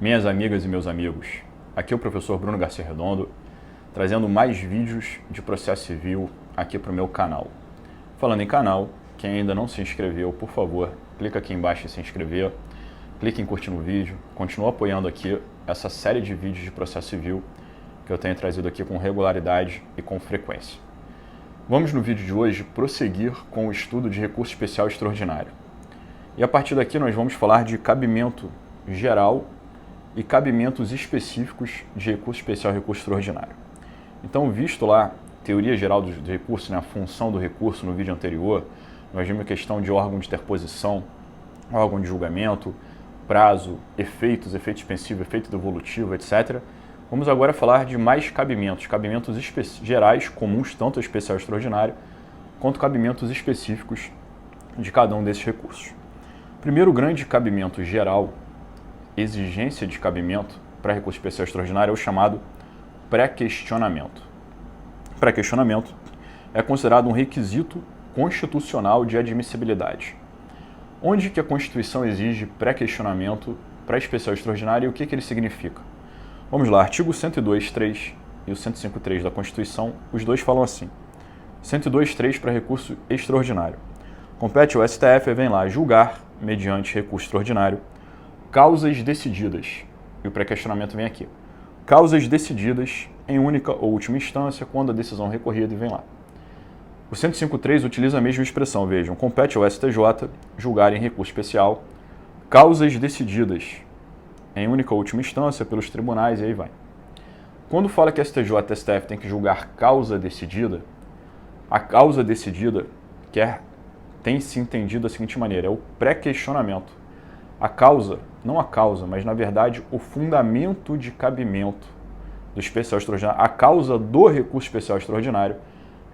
Minhas amigas e meus amigos, aqui é o professor Bruno Garcia Redondo, trazendo mais vídeos de processo civil aqui para o meu canal. Falando em canal, quem ainda não se inscreveu, por favor, clica aqui embaixo em se inscrever, clique em curtir no vídeo, continua apoiando aqui essa série de vídeos de processo civil que eu tenho trazido aqui com regularidade e com frequência. Vamos no vídeo de hoje prosseguir com o estudo de recurso especial extraordinário. E a partir daqui nós vamos falar de cabimento geral e cabimentos específicos de recurso especial e recurso extraordinário. Então, visto lá teoria geral do recurso, a função do recurso no vídeo anterior, nós vimos a questão de órgão de interposição, órgão de julgamento, prazo, efeito expensivo, efeito devolutivo, etc. Vamos agora falar de mais cabimentos gerais, comuns, tanto ao especial e extraordinário, quanto cabimentos específicos de cada um desses recursos. Primeiro grande cabimento geral, exigência de cabimento para recurso especial e extraordinário, é o chamado pré-questionamento. Pré-questionamento é considerado um requisito constitucional de admissibilidade. Onde que a Constituição exige pré-questionamento para especial e extraordinário e o que ele significa? Vamos lá, artigo 102.3 e o 105.3 da Constituição, os dois falam assim. 102.3 para recurso extraordinário. Compete ao STF, vem lá, julgar, mediante recurso extraordinário, causas decididas. E o pré-questionamento vem aqui. Causas decididas em única ou última instância, quando a decisão é recorrida, e vem lá. O 105.3 utiliza a mesma expressão, vejam, compete ao STJ julgar em recurso especial causas decididas em única ou última instância pelos tribunais, e aí vai. Quando fala que STJ e STF tem que julgar causa decidida, a causa decidida tem se entendido da seguinte maneira, é o pré-questionamento. A causa, não a causa, mas na verdade o fundamento de cabimento do especial extraordinário, a causa do recurso especial extraordinário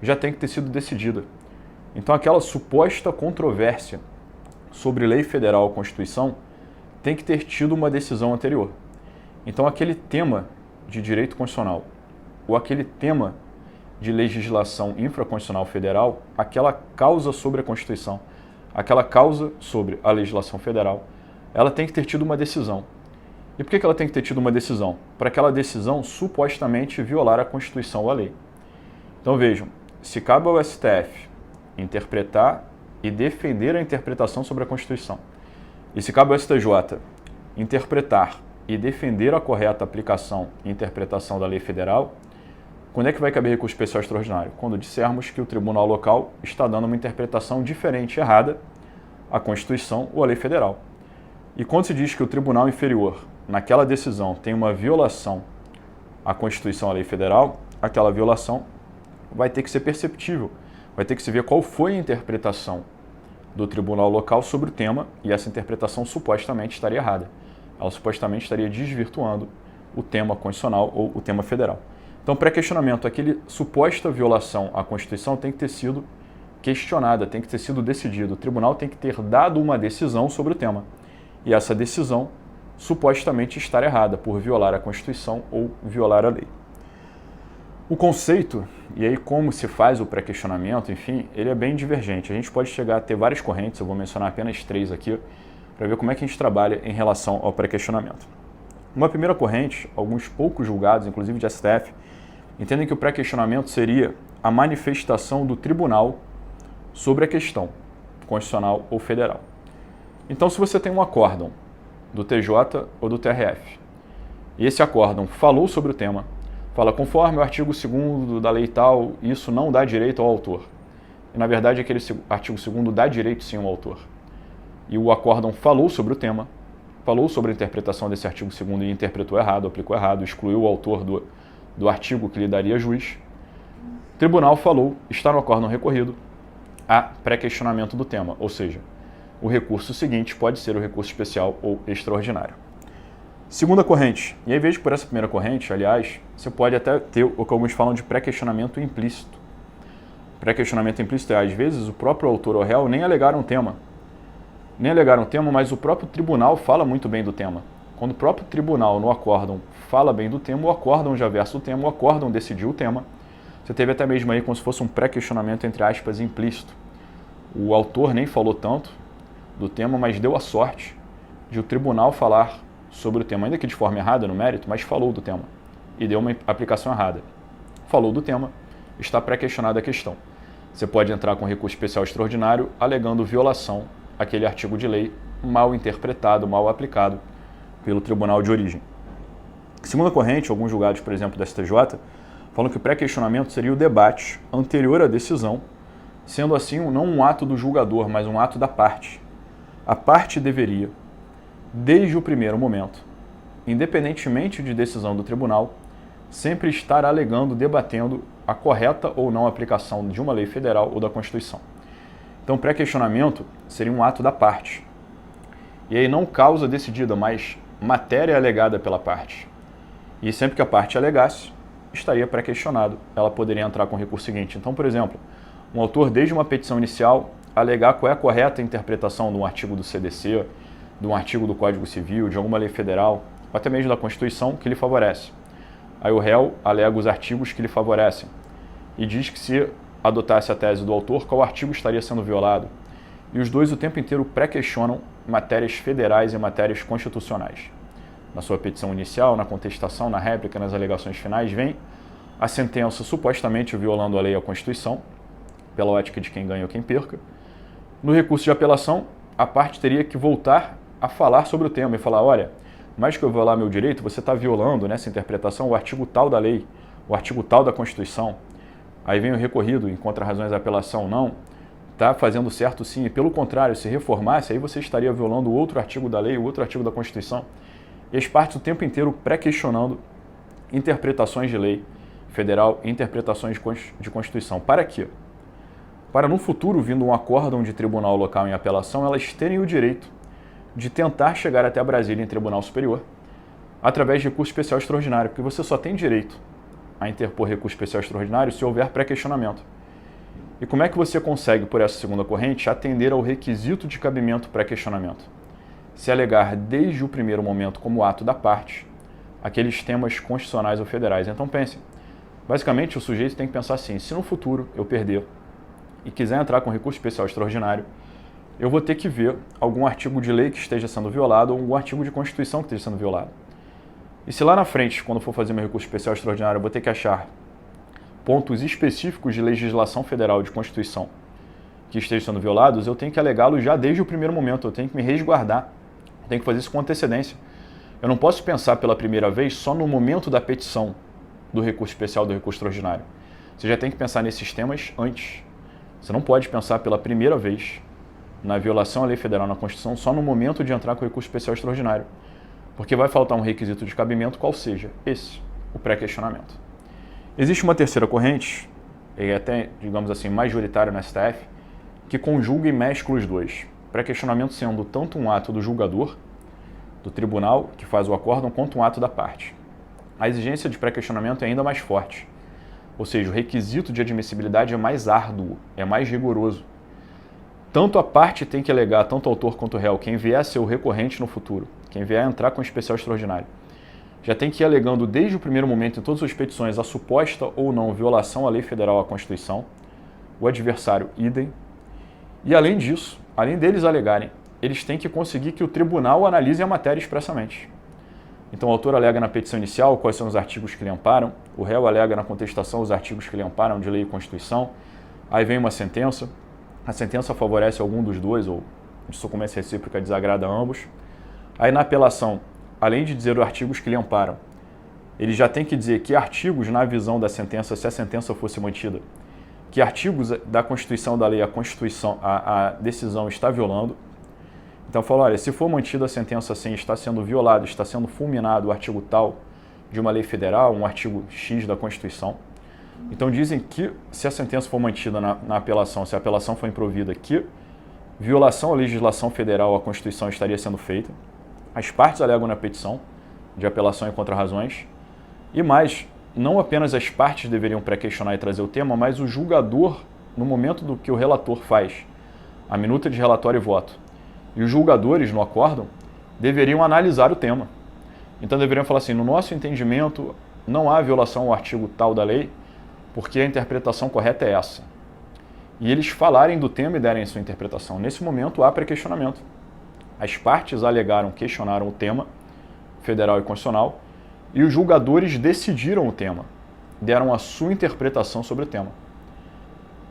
já tem que ter sido decidida. Então aquela suposta controvérsia sobre lei federal ou Constituição tem que ter tido uma decisão anterior. Então aquele tema de direito constitucional ou aquele tema de legislação infraconstitucional federal, aquela causa sobre a Constituição, aquela causa sobre a legislação federal, ela tem que ter tido uma decisão. E por que ela tem que ter tido uma decisão? Para aquela decisão supostamente violar a Constituição ou a lei. Então vejam, se cabe ao STF interpretar e defender a interpretação sobre a Constituição, e se cabe ao STJ interpretar e defender a correta aplicação e interpretação da lei federal, quando é que vai caber recurso especial extraordinário? Quando dissermos que o tribunal local está dando uma interpretação diferente, errada, à Constituição ou à lei federal. E quando se diz que o tribunal inferior, naquela decisão, tem uma violação à Constituição ou à lei federal, aquela violação vai ter que ser perceptível, vai ter que se ver qual foi a interpretação do tribunal local sobre o tema, e essa interpretação supostamente estaria errada. Ela supostamente estaria desvirtuando o tema constitucional ou o tema federal. Então, pré-questionamento, aquele suposta violação à Constituição tem que ter sido questionada, tem que ter sido decidido. O tribunal tem que ter dado uma decisão sobre o tema. E essa decisão supostamente estar errada por violar a Constituição ou violar a lei. O conceito, e aí como se faz o pré-questionamento, enfim, ele é bem divergente. A gente pode chegar a ter várias correntes, eu vou mencionar apenas 3 aqui, para ver como é que a gente trabalha em relação ao pré-questionamento. Uma primeira corrente, alguns poucos julgados, inclusive de STF, entendem que o pré-questionamento seria a manifestação do tribunal sobre a questão constitucional ou federal. Então, se você tem um acórdão do TJ ou do TRF, e esse acórdão falou sobre o tema, fala, conforme o artigo 2º da lei tal, isso não dá direito ao autor. E, na verdade, aquele artigo 2º dá direito, sim, ao autor. E o acórdão falou sobre o tema, falou sobre a interpretação desse artigo 2º e interpretou errado, aplicou errado, excluiu o autor do artigo que lhe daria juiz. O tribunal falou, está no acórdão recorrido, a pré-questionamento do tema, ou seja, o recurso seguinte pode ser o recurso especial ou extraordinário. Segunda corrente, e aí vejo que por essa primeira corrente, aliás, você pode até ter o que alguns falam de pré-questionamento implícito. Pré-questionamento implícito é, às vezes, o próprio autor ou réu nem alegaram o tema. Nem alegaram o tema, mas o próprio tribunal fala muito bem do tema. Quando o próprio tribunal, no acórdão, fala bem do tema, o acórdão já versa o tema, o acórdão decidiu o tema. Você teve até mesmo aí como se fosse um pré-questionamento, entre aspas, implícito. O autor nem falou tanto do tema, mas deu a sorte de o tribunal falar sobre o tema, ainda que de forma errada no mérito, mas falou do tema e deu uma aplicação errada. Falou do tema, está pré-questionada a questão. Você pode entrar com recurso especial extraordinário alegando violação àquele artigo de lei mal interpretado, mal aplicado pelo tribunal de origem. Segunda corrente, alguns julgados, por exemplo, da STJ, falam que o pré-questionamento seria o debate anterior à decisão, sendo assim não um ato do julgador, mas um ato da parte. A parte deveria, desde o primeiro momento, independentemente de decisão do tribunal, sempre estar alegando, debatendo a correta ou não aplicação de uma lei federal ou da Constituição. Então, pré-questionamento seria um ato da parte. E aí não causa decidida, mas matéria alegada pela parte. E sempre que a parte alegasse, estaria pré-questionado. Ela poderia entrar com o recurso seguinte. Então, por exemplo, um autor, desde uma petição inicial, alegar qual é a correta interpretação de um artigo do CDC, de um artigo do Código Civil, de alguma lei federal, ou até mesmo da Constituição, que lhe favorece. Aí o réu alega os artigos que lhe favorecem e diz que se adotasse a tese do autor, qual artigo estaria sendo violado. E os dois o tempo inteiro pré-questionam matérias federais e matérias constitucionais. Na sua petição inicial, na contestação, na réplica, nas alegações finais, vem a sentença supostamente violando a lei e a Constituição, pela ótica de quem ganha ou quem perca. No recurso de apelação, a parte teria que voltar a falar sobre o tema e falar, olha, mais que eu violar meu direito, você está violando nessa interpretação o artigo tal da lei, o artigo tal da Constituição. Aí vem o recorrido, encontra razões da apelação, não, está fazendo certo sim, e pelo contrário, se reformasse, aí você estaria violando outro artigo da lei, o outro artigo da Constituição. E as partes o tempo inteiro pré-questionando interpretações de lei federal e interpretações de Constituição. Para quê? Para no futuro, vindo um acórdão de tribunal local em apelação, elas terem o direito de tentar chegar até Brasília em tribunal superior através de recurso especial extraordinário, porque você só tem direito a interpor recurso especial extraordinário se houver pré-questionamento. E como é que você consegue, por essa segunda corrente, atender ao requisito de cabimento pré-questionamento? Se alegar desde o primeiro momento como ato da parte aqueles temas constitucionais ou federais. Então pense, basicamente o sujeito tem que pensar assim, se no futuro eu perder e quiser entrar com recurso especial extraordinário, eu vou ter que ver algum artigo de lei que esteja sendo violado ou algum artigo de Constituição que esteja sendo violado. E se lá na frente, quando for fazer meu recurso especial extraordinário, eu vou ter que achar pontos específicos de legislação federal de Constituição que estejam sendo violados, eu tenho que alegá-los já desde o primeiro momento, eu tenho que me resguardar, eu tenho que fazer isso com antecedência. Eu não posso pensar pela primeira vez só no momento da petição do recurso especial, do recurso extraordinário. Você já tem que pensar nesses temas antes. Você não pode pensar pela primeira vez na violação à lei federal, na Constituição, só no momento de entrar com o recurso especial extraordinário. Porque vai faltar um requisito de cabimento, qual seja esse, o pré-questionamento. Existe uma terceira corrente, e até, digamos assim, majoritária no STF, que conjuga e mescla os dois. Pré-questionamento sendo tanto um ato do julgador, do tribunal, que faz o acórdão, quanto um ato da parte. A exigência de pré-questionamento é ainda mais forte. Ou seja, o requisito de admissibilidade é mais árduo, é mais rigoroso. Tanto a parte tem que alegar, tanto o autor quanto o réu, quem vier a ser o recorrente no futuro, quem vier a entrar com especial extraordinário, já tem que ir alegando desde o primeiro momento em todas as petições a suposta ou não violação à lei federal, à Constituição, o adversário idem, e além disso, além deles alegarem, eles têm que conseguir que o tribunal analise a matéria expressamente. Então o autor alega na petição inicial quais são os artigos que lhe amparam, o réu alega na contestação os artigos que lhe amparam de lei e Constituição, aí vem uma sentença, a sentença favorece algum dos dois, ou de sucumbência recíproca desagrada a ambos. Aí na apelação, além de dizer os artigos que lhe amparam, ele já tem que dizer que artigos, na visão da sentença, se a sentença fosse mantida, que artigos da Constituição da lei a decisão está violando. Então fala, olha, se for mantida a sentença assim, está sendo violado, está sendo fulminado o artigo tal de uma lei federal, um artigo X da Constituição. Então dizem que se a sentença for mantida na apelação, se a apelação for improvida, que violação à legislação federal, à Constituição estaria sendo feita. As partes alegam na petição de apelação e contra-razões. E mais, não apenas as partes deveriam pré-questionar e trazer o tema, mas o julgador, no momento do que o relator faz, a minuta de relatório e voto, e os julgadores no acórdão, deveriam analisar o tema. Então deveriam falar assim, no nosso entendimento, não há violação ao artigo tal da lei, porque a interpretação correta é essa. E eles falarem do tema e derem a sua interpretação. Nesse momento há pré-questionamento. As partes alegaram, questionaram o tema, federal e constitucional, e os julgadores decidiram o tema, deram a sua interpretação sobre o tema.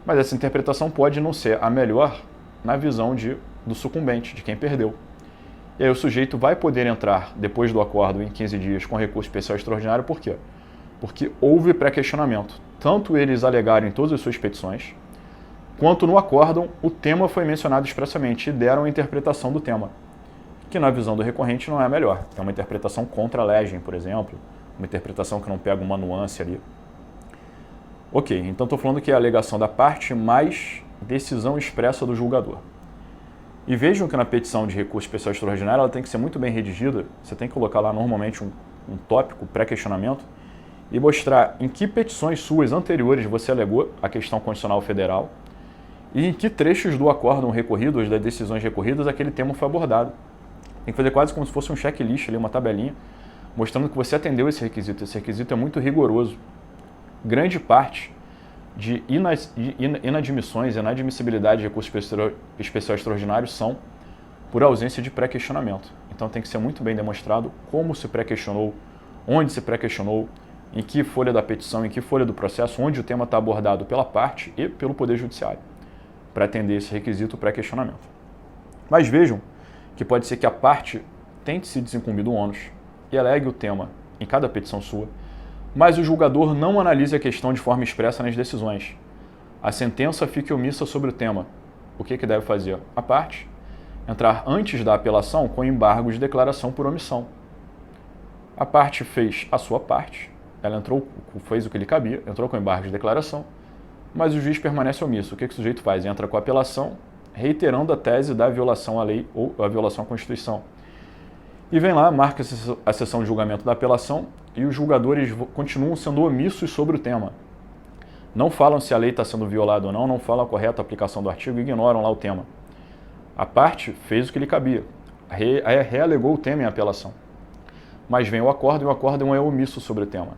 Mas essa interpretação pode não ser a melhor na visão do sucumbente, de quem perdeu. E aí o sujeito vai poder entrar, depois do acordo, em 15 dias, com recurso especial extraordinário. Por quê? Porque houve pré-questionamento. Tanto eles alegaram em todas as suas petições, quanto no acórdão o tema foi mencionado expressamente e deram a interpretação do tema, que na visão do recorrente não é a melhor. É uma interpretação contra a legem, por exemplo, uma interpretação que não pega uma nuance ali. Ok, então estou falando que é a alegação da parte mais decisão expressa do julgador. E vejam que na petição de recurso especial extraordinário ela tem que ser muito bem redigida, você tem que colocar lá normalmente um tópico, pré-questionamento, e mostrar em que petições suas anteriores você alegou a questão constitucional federal e em que trechos do acórdão recorrido, ou das decisões recorridas, aquele tema foi abordado. Tem que fazer quase como se fosse um checklist ali, uma tabelinha, mostrando que você atendeu esse requisito. Esse requisito é muito rigoroso. Grande parte de inadmissões e inadmissibilidade de recurso especial extraordinário são por ausência de pré-questionamento. Então tem que ser muito bem demonstrado como se pré-questionou, onde se pré-questionou, em que folha da petição, em que folha do processo, onde o tema está abordado pela parte e pelo Poder Judiciário, para atender esse requisito pré-questionamento. Mas vejam que pode ser que a parte tente se desincumbir do ônus e alegue o tema em cada petição sua, mas o julgador não analise a questão de forma expressa nas decisões. A sentença fique omissa sobre o tema. O que deve fazer? A parte entrar antes da apelação com embargo de declaração por omissão. A parte fez a sua parte, ela fez o que lhe cabia, entrou com embargo de declaração, mas o juiz permanece omisso. O que o sujeito faz? Entra com a apelação, reiterando a tese da violação à lei ou a violação à Constituição. E vem lá, marca a sessão de julgamento da apelação e os julgadores continuam sendo omissos sobre o tema. Não falam se a lei está sendo violada ou não, não falam a correta aplicação do artigo e ignoram lá o tema. A parte fez o que lhe cabia, realegou o tema em apelação. Mas vem o acórdão e o acórdão é omisso sobre o tema.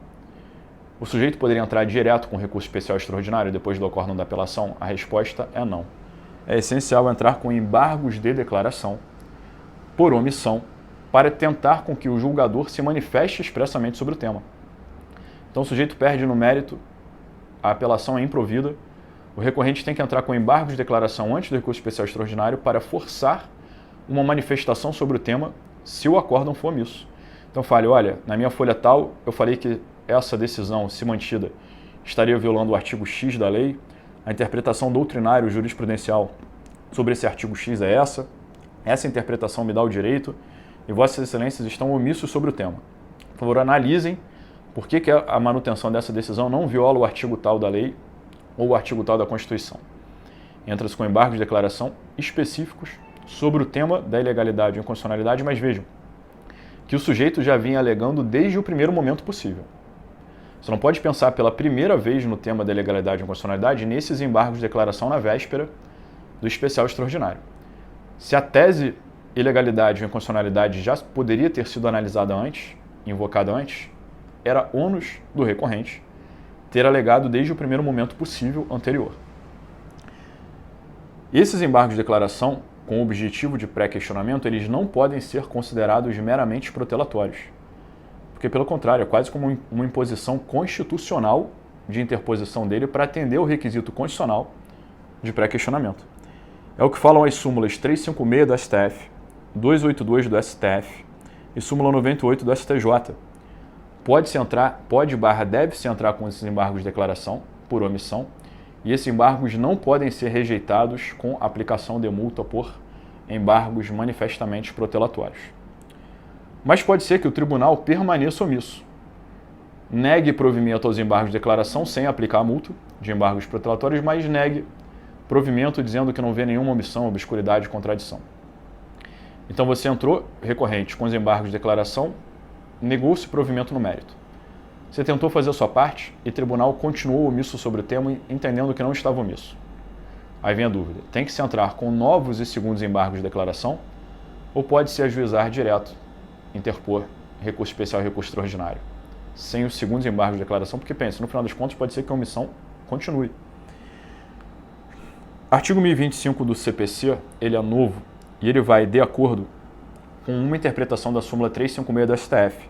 O sujeito poderia entrar direto com recurso especial extraordinário depois do acórdão da apelação? A resposta é não. É essencial entrar com embargos de declaração por omissão para tentar com que o julgador se manifeste expressamente sobre o tema. Então o sujeito perde no mérito, a apelação é improvida, o recorrente tem que entrar com embargos de declaração antes do recurso especial extraordinário para forçar uma manifestação sobre o tema se o acórdão for omisso. Então fale, olha, na minha folha tal, eu falei que essa decisão, se mantida, estaria violando o artigo X da lei, a interpretação doutrinária jurisprudencial sobre esse artigo X é essa interpretação me dá o direito, e Vossas Excelências estão omissos sobre o tema. Por favor, analisem por que a manutenção dessa decisão não viola o artigo tal da lei ou o artigo tal da Constituição. Entra-se com embargos de declaração específicos sobre o tema da ilegalidade e inconstitucionalidade, mas vejam que o sujeito já vinha alegando desde o primeiro momento possível. Você não pode pensar pela primeira vez no tema da ilegalidade e inconstitucionalidade nesses embargos de declaração na véspera do especial extraordinário. Se a tese ilegalidade ou inconstitucionalidade já poderia ter sido analisada antes, invocada antes, era ônus do recorrente ter alegado desde o primeiro momento possível anterior. Esses embargos de declaração, com o objetivo de pré-questionamento, eles não podem ser considerados meramente protelatórios, porque, pelo contrário, é quase como uma imposição constitucional de interposição dele para atender o requisito constitucional de pré-questionamento. É o que falam as súmulas 356 do STF, 282 do STF e súmula 98 do STJ. Deve-se entrar com esses embargos de declaração por omissão, e esses embargos não podem ser rejeitados com aplicação de multa por embargos manifestamente protelatórios. Mas pode ser que o tribunal permaneça omisso, negue provimento aos embargos de declaração sem aplicar a multa de embargos protelatórios, mas negue provimento dizendo que não vê nenhuma omissão, obscuridade, contradição. Então você entrou, recorrente, com os embargos de declaração, negou-se provimento no mérito. Você tentou fazer a sua parte e o tribunal continuou omisso sobre o tema, entendendo que não estava omisso. Aí vem a dúvida, tem que se entrar com novos e segundos embargos de declaração ou pode-se ajuizar direto, interpor recurso especial e recurso extraordinário, sem os segundos embargos de declaração, porque pensa, no final das contas pode ser que a omissão continue. Artigo 1025 do CPC, ele é novo e ele vai de acordo com uma interpretação da súmula 356 do STF,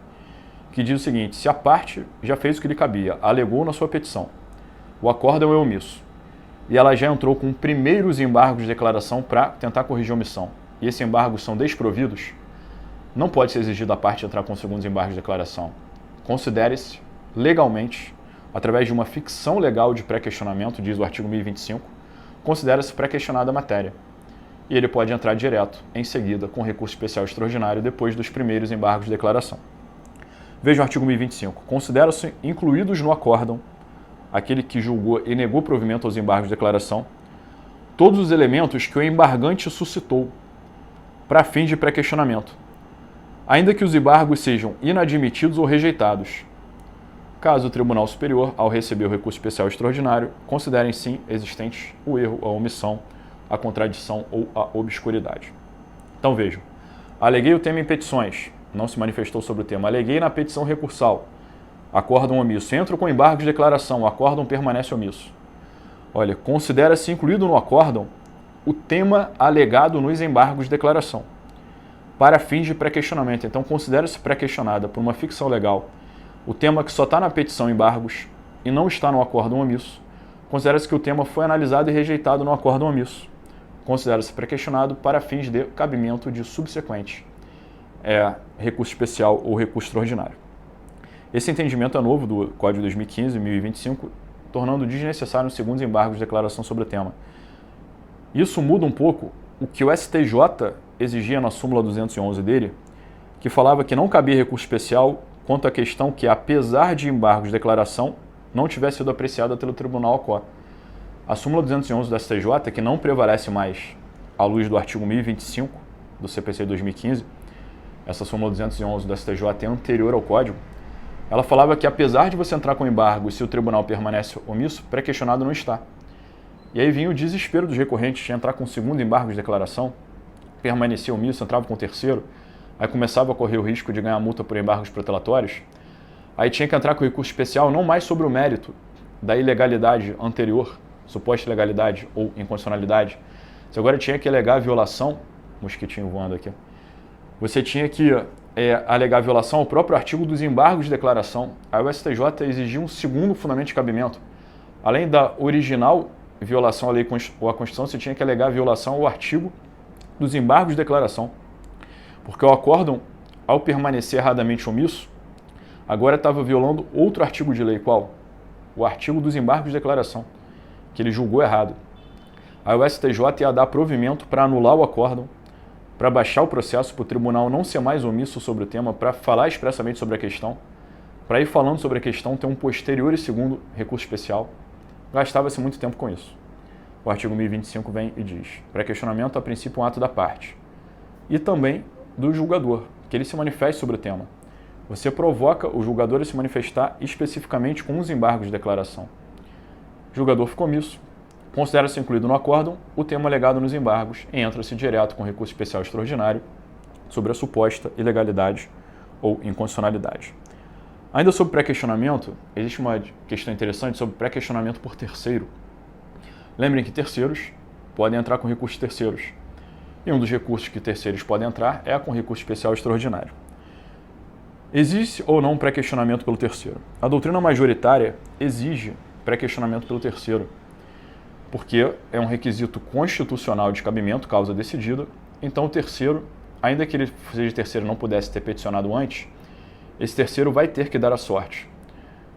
que diz o seguinte: se a parte já fez o que lhe cabia, alegou na sua petição, o acórdão é omisso, e ela já entrou com primeiros embargos de declaração para tentar corrigir a omissão, e esses embargos são desprovidos, não pode ser exigido da parte entrar com segundos embargos de declaração. Considere-se legalmente, através de uma ficção legal de pré-questionamento, diz o artigo 1025, considera-se pré-questionada a matéria. E ele pode entrar direto, em seguida, com recurso especial extraordinário, depois dos primeiros embargos de declaração. Veja o artigo 1025. Considera-se incluídos no acórdão, aquele que julgou e negou provimento aos embargos de declaração, todos os elementos que o embargante suscitou para fins de pré-questionamento, ainda que os embargos sejam inadmitidos ou rejeitados, caso o Tribunal Superior, ao receber o recurso especial extraordinário, considerem sim existentes o erro, a omissão, a contradição ou a obscuridade. Então vejam, aleguei o tema em petições, não se manifestou sobre o tema, aleguei na petição recursal, acórdão omisso, entro com embargos de declaração, o acórdão permanece omisso. Olha, considera-se incluído no acórdão o tema alegado nos embargos de declaração, para fins de pré-questionamento. Então considera-se pré-questionada por uma ficção legal o tema que só está na petição embargos e não está no acórdão omisso. Considera-se que o tema foi analisado e rejeitado no acórdão omisso. Considera-se pré-questionado para fins de cabimento de subsequente recurso especial ou recurso extraordinário. Esse entendimento é novo do Código 2015 e 1025, tornando desnecessário os segundos embargos de declaração sobre o tema. Isso muda um pouco o que o STJ exigia na súmula 211 dele, que falava que não cabia recurso especial quanto à questão que, apesar de embargos de declaração, não tivesse sido apreciada pelo Tribunal ACO. A súmula 211 do STJ, que não prevalece mais à luz do artigo 1025 do CPC 2015, essa súmula 211 do STJ é anterior ao Código, ela falava que, apesar de você entrar com embargo e se o tribunal permanece omisso, pré-questionado não está. E aí vinha o desespero dos recorrentes de entrar com o segundo embargo de declaração, permanecer omisso, entrava com o terceiro, aí começava a correr o risco de ganhar multa por embargos protelatórios, aí tinha que entrar com recurso especial não mais sobre o mérito da ilegalidade anterior, suposta ilegalidade ou inconstitucionalidade, você agora tinha que alegar a violação, mosquitinho voando aqui, você tinha que alegar a violação ao próprio artigo dos embargos de declaração. Aí o STJ exigia um segundo fundamento de cabimento. Além da original violação à lei ou à Constituição, você tinha que alegar a violação ao artigo dos embargos de declaração. Porque o acórdão, ao permanecer erradamente omisso, agora estava violando outro artigo de lei. Qual? O artigo dos embargos de declaração, que ele julgou errado. Aí o STJ ia dar provimento para anular o acórdão, para baixar o processo, para o tribunal não ser mais omisso sobre o tema, para falar expressamente sobre a questão, para ir falando sobre a questão, ter um posterior e segundo recurso especial. Gastava-se muito tempo com isso. O artigo 1025 vem e diz: pré-questionamento, a princípio, um ato da parte. E também do julgador, que ele se manifeste sobre o tema. Você provoca o julgador a se manifestar especificamente com os embargos de declaração. O julgador ficou omisso, considera-se incluído no acórdão o tema alegado nos embargos e entra-se direto com recurso especial extraordinário sobre a suposta ilegalidade ou inconstitucionalidade. Ainda sobre pré-questionamento, existe uma questão interessante sobre pré-questionamento por terceiro. Lembrem que terceiros podem entrar com recursos terceiros. E um dos recursos que terceiros podem entrar é com recurso especial extraordinário. Existe ou não pré-questionamento pelo terceiro? A doutrina majoritária exige pré-questionamento pelo terceiro, porque é um requisito constitucional de cabimento, causa decidida. Então o terceiro, ainda que ele seja terceiro e não pudesse ter peticionado antes, esse terceiro vai ter que dar a sorte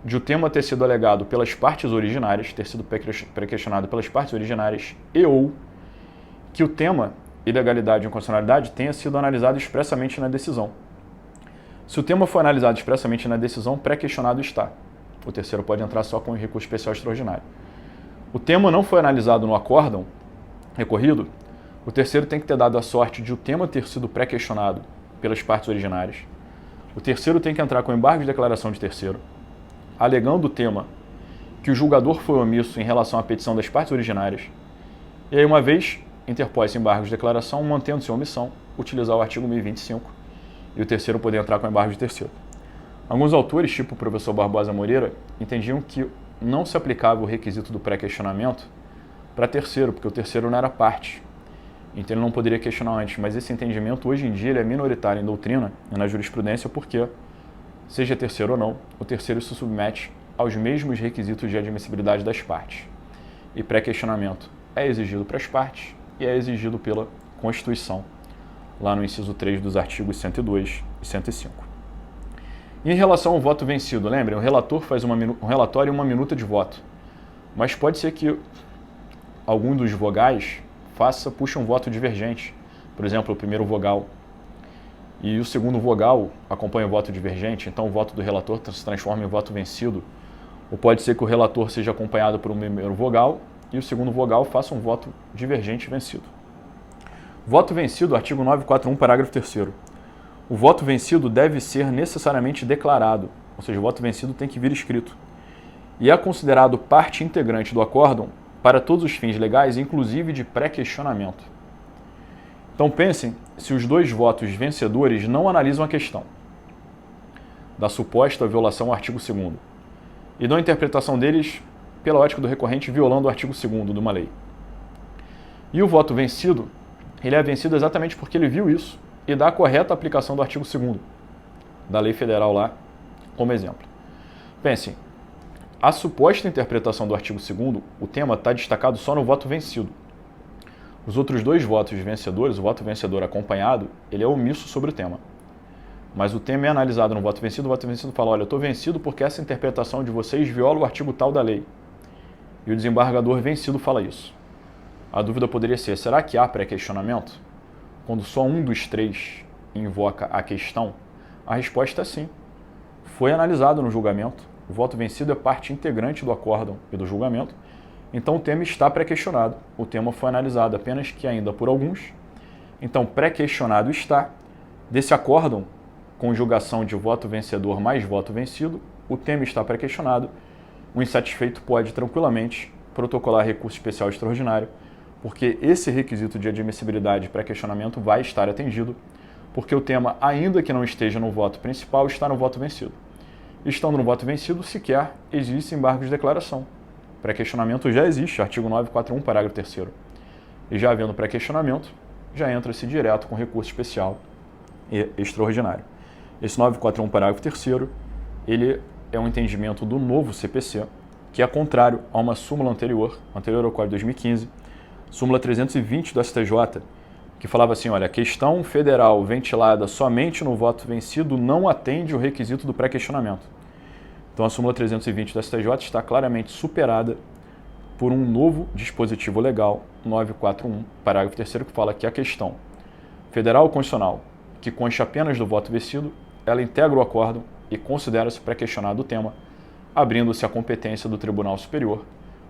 de o tema ter sido alegado pelas partes originárias, ter sido pré-questionado pelas partes originárias, e ou que o tema, ilegalidade e inconstitucionalidade, tenha sido analisado expressamente na decisão. Se o tema for analisado expressamente na decisão, pré-questionado está. O terceiro pode entrar só com o recurso especial extraordinário. O tema não foi analisado no acórdão recorrido, o terceiro tem que ter dado a sorte de o tema ter sido pré-questionado pelas partes originárias. O terceiro tem que entrar com embargo de declaração de terceiro, alegando o tema que o julgador foi omisso em relação à petição das partes originárias. E aí, uma vez interpós embargo de declaração, mantendo-se a omissão, utilizar o artigo 1025 e o terceiro poder entrar com embargo de terceiro. Alguns autores, tipo o professor Barbosa Moreira, entendiam que não se aplicava o requisito do pré-questionamento para terceiro, porque o terceiro não era parte. então ele não poderia questionar antes, mas esse entendimento hoje em dia ele é minoritário em doutrina e na jurisprudência porque, seja terceiro ou não, o terceiro se submete aos mesmos requisitos de admissibilidade das partes. E pré-questionamento é exigido para as partes e é exigido pela Constituição, lá no inciso 3 dos artigos 102 e 105. E em relação ao voto vencido, lembrem, o relator faz um relatório e uma minuta de voto, mas pode ser que algum dos vogais puxe um voto divergente, por exemplo, o primeiro vogal, e o segundo vogal acompanha o voto divergente, então o voto do relator se transforma em voto vencido, ou pode ser que o relator seja acompanhado por um primeiro vogal e o segundo vogal faça um voto divergente vencido. Voto vencido, artigo 941, parágrafo 3º. O voto vencido deve ser necessariamente declarado, ou seja, o voto vencido tem que vir escrito, e é considerado parte integrante do acórdão para todos os fins legais, inclusive de pré-questionamento. Então pensem se os dois votos vencedores não analisam a questão da suposta violação ao artigo 2º e dão a interpretação deles pela ótica do recorrente violando o artigo 2º de uma lei. E o voto vencido, ele é vencido exatamente porque ele viu isso e dá a correta aplicação do artigo 2º da lei federal lá, como exemplo. Pensem, a suposta interpretação do artigo 2º, o tema está destacado só no voto vencido. Os outros dois votos vencedores, o voto vencedor acompanhado, ele é omisso sobre o tema. Mas o tema é analisado no voto vencido fala, olha, eu estou vencido porque essa interpretação de vocês viola o artigo tal da lei. E o desembargador vencido fala isso. A dúvida poderia ser, será que há pré-questionamento? Quando só um dos três invoca a questão? A resposta é sim. Foi analisado no julgamento. O voto vencido é parte integrante do acórdão e do julgamento, então o tema está pré-questionado. O tema foi analisado apenas que ainda por alguns. Então, pré-questionado está. Desse acórdão, conjugação de voto vencedor mais voto vencido, o tema está pré-questionado. O insatisfeito pode tranquilamente protocolar recurso especial extraordinário, porque esse requisito de admissibilidade e pré-questionamento vai estar atendido, porque o tema, ainda que não esteja no voto principal, está no voto vencido. Estando no voto vencido, sequer existe embargo de declaração. Pré-questionamento já existe, artigo 941, parágrafo 3º. E já havendo pré-questionamento, já entra-se direto com recurso especial e extraordinário. Esse 941, parágrafo 3º, ele é um entendimento do novo CPC, que é contrário a uma súmula anterior ao Código de 2015, súmula 320 do STJ, que falava assim, olha, a questão federal ventilada somente no voto vencido não atende o requisito do pré-questionamento. Então a súmula 320 do STJ está claramente superada por um novo dispositivo legal, 941, parágrafo 3º, que fala que a questão federal ou constitucional, que consta apenas do voto vencido, ela integra o acórdão e considera-se pré-questionado o tema, abrindo-se a competência do Tribunal Superior,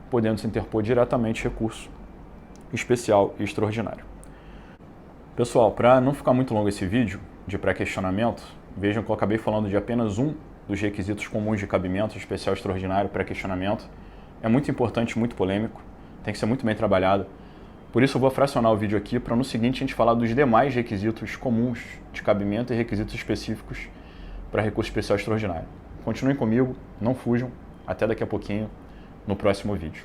podendo-se interpor diretamente recurso especial e extraordinário. Pessoal, para não ficar muito longo esse vídeo de pré-questionamento, vejam que eu acabei falando de apenas um dos requisitos comuns de cabimento, especial, extraordinário, pré-questionamento. É muito importante, muito polêmico, tem que ser muito bem trabalhado. Por isso eu vou fracionar o vídeo aqui para no seguinte a gente falar dos demais requisitos comuns de cabimento e requisitos específicos para recurso especial extraordinário. Continuem comigo, não fujam, até daqui a pouquinho no próximo vídeo.